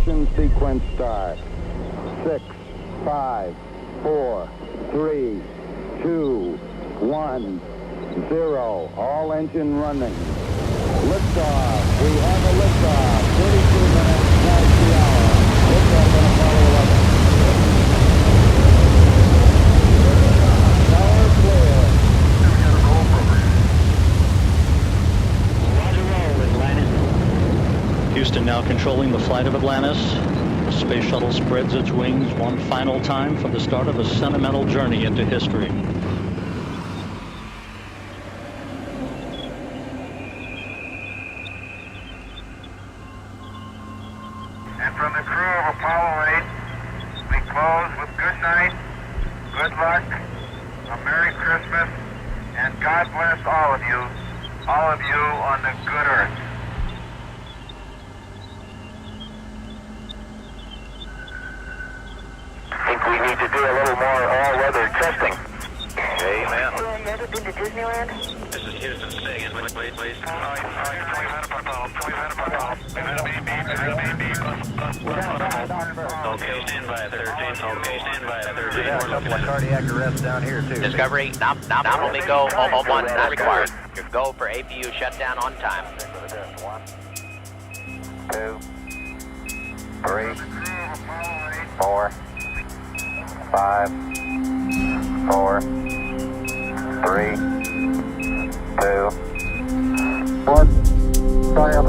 Ignition sequence start. 6, 5, 4, 3, 2, 1, 0. All engine running. Liftoff. We have a liftoff. 32 minutes past the hour. Liftoff on Apollo 11. Tower clear. Roger, roll, Atlantis. Houston now controlling the flight of Atlantis. The space shuttle spreads its wings one final time for the start of a sentimental journey into history. And from the crew of Apollo 8, we close with good night, good luck, a Merry Christmas, and God bless all of you on the good earth. I think we need to do a little more all-weather testing. Amen. Have you ever been to Disneyland? This is Houston. Stay again, please. We've had Okay, stand by 13. Okay, stand by 13. We have a couple of cardiac arrests down here, too. Discovery, nominally go, 001, not required. Your go for APU shutdown on time. 1, 2, 3, 4, 5, 4, 3, 2, 1. Sorry, I'm